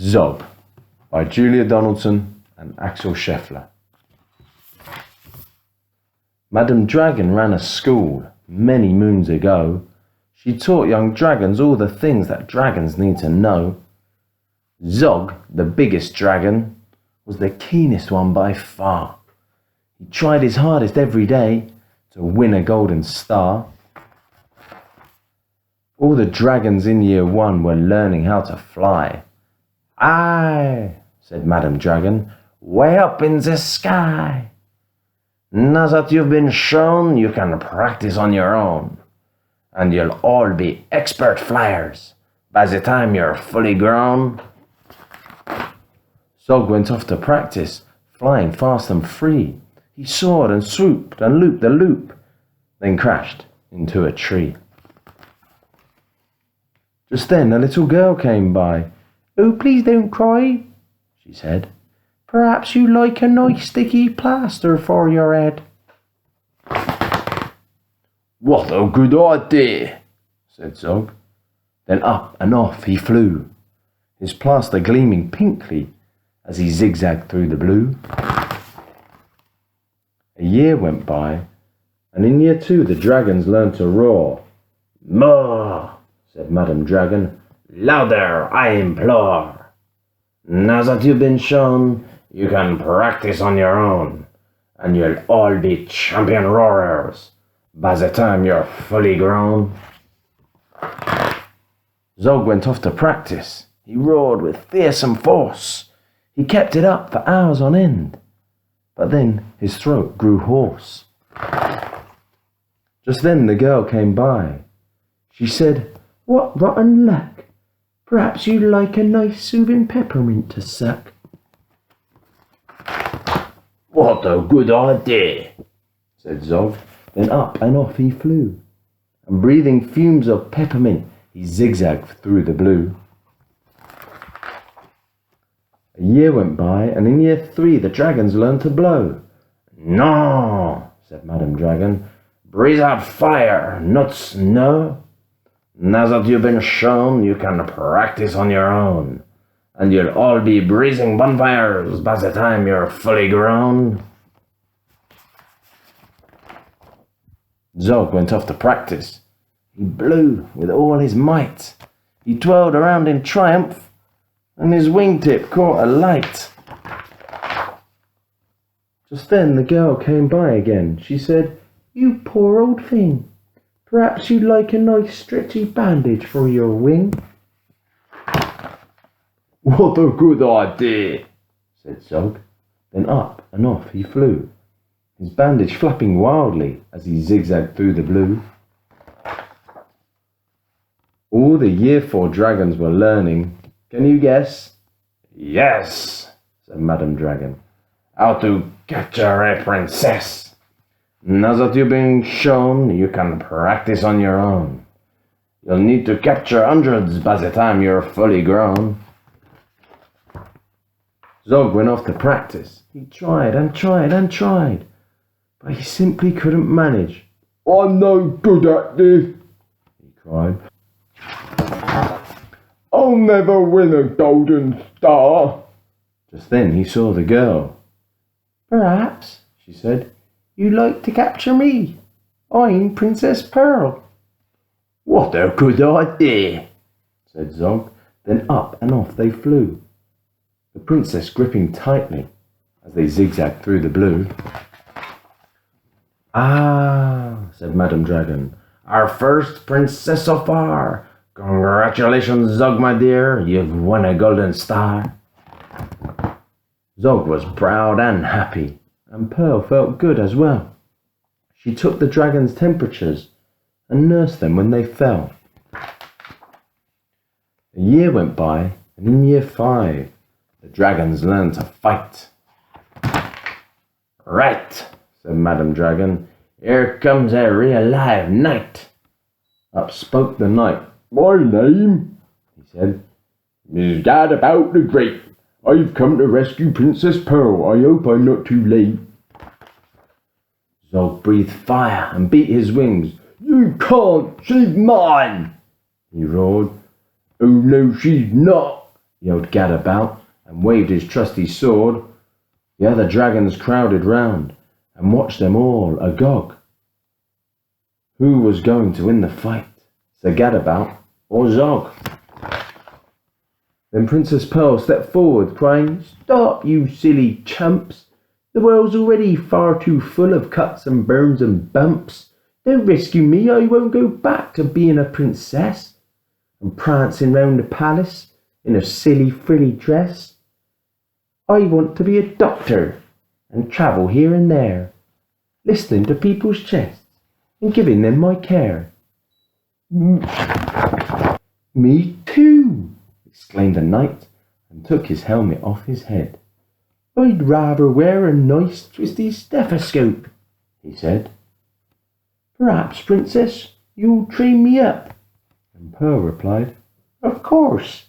Zog by Julia Donaldson and Axel Scheffler. Madame Dragon ran a school many moons ago. She taught young dragons all the things that dragons need to know. Zog, the biggest dragon, was the keenest one by far. He tried his hardest every day to win a golden star. All the dragons in year 1 were learning how to fly. "Aye," said Madame Dragon, "way up in the sky. Now that you've been shown, you can practice on your own, and you'll all be expert flyers by the time you're fully grown." Zog went off to practice, flying fast and free. He soared and swooped and looped the loop, then crashed into a tree. Just then a little girl came by. "Oh, please don't cry," she said. "Perhaps you like a nice sticky plaster for your head." "What a good idea," said Zog. Then up and off he flew, his plaster gleaming pinkly as he zigzagged through the blue. A year went by, and in year 2 the dragons learned to roar. "More," said Madame Dragon, "louder, I implore. Now that you've been shown, you can practice on your own, and you'll all be champion roarers by the time you're fully grown." Zog went off to practice. He roared with fearsome force. He kept it up for hours on end, but then his throat grew hoarse. Just then the girl came by. She said, "What rotten luck! Perhaps you'd like a nice soothing peppermint to suck." "What a good idea," said Zog. Then up and off he flew, and breathing fumes of peppermint, he zigzagged through the blue. A year went by, and in year 3 the dragons learned to blow. "No," said Madame Dragon, "breathe out fire, not snow. Now that you've been shown, you can practice on your own, and you'll all be breezing bonfires by the time you're fully grown." Zog went off to practice. He blew with all his might. He twirled around in triumph, and his wingtip caught a light. Just then the girl came by again. She said, "You poor old thing. Perhaps you'd like a nice stretchy bandage for your wing." "What a good idea," said Zog. Then up and off he flew, his bandage flapping wildly as he zigzagged through the blue. All the year 4 dragons were learning. Can you guess? "Yes," said Madame Dragon. "How to capture a princess. Now that you've been shown, you can practice on your own. You'll need to capture hundreds by the time you're fully grown." Zog went off to practice. He tried and tried and tried, but he simply couldn't manage. "I'm no good at this," he cried. "I'll never win a golden star." Just then he saw the girl. "Perhaps," she said, "you'd like to capture me. I'm Princess Pearl." "What a good idea," said Zog. Then up and off they flew, the princess gripping tightly as they zigzagged through the blue. "Ah," said Madame Dragon, "our first princess so far. Congratulations, Zog, my dear. You've won a golden star." Zog was proud and happy, and Pearl felt good as well. She took the dragons' temperatures and nursed them when they fell. A year went by, and in year 5, the dragons learned to fight. "Right," said Madame Dragon, "here comes a real live knight." Up spoke the knight. "My name," he said, "is Gadabout the Great. I've come to rescue Princess Pearl. I hope I'm not too late." Zog breathed fire and beat his wings. "You can't, she's mine," he roared. "Oh no, she's not," yelled Gadabout, and waved his trusty sword. The other dragons crowded round and watched them all agog. Who was going to win the fight, Sir Gadabout or Zog? Then Princess Pearl stepped forward, crying, "Stop, you silly chumps! The world's already far too full of cuts and burns and bumps. Don't rescue me, I won't go back to being a princess and prancing round the palace in a silly frilly dress. I want to be a doctor and travel here and there, listening to people's chests and giving them my care." "Me too!" exclaimed the knight, and took his helmet off his head. "I'd rather wear a nice twisty stethoscope," he said. "Perhaps, Princess, you'll train me up?" And Pearl replied, "Of course,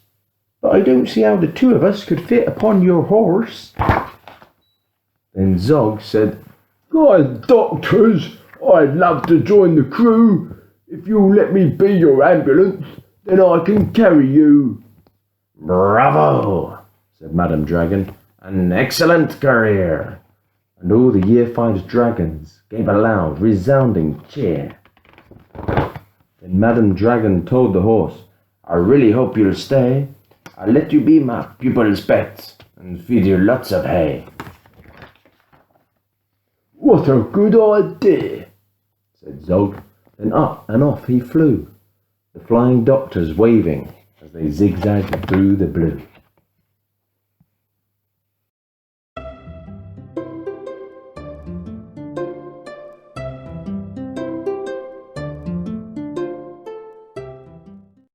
but I don't see how the two of us could fit upon your horse." Then Zog said, "Guys, doctors, I'd love to join the crew. If you'll let me be your ambulance, then I can carry you." "Bravo!" said Madam Dragon. "An excellent career!" And all the Year 5's dragons gave a loud, resounding cheer. Then Madam Dragon told the horse, "I really hope you'll stay. I'll let you be my pupil's pet and feed you lots of hay." "What a good idea," said Zog. Then up and off he flew, the flying doctors waving as they zigzagged through the blue.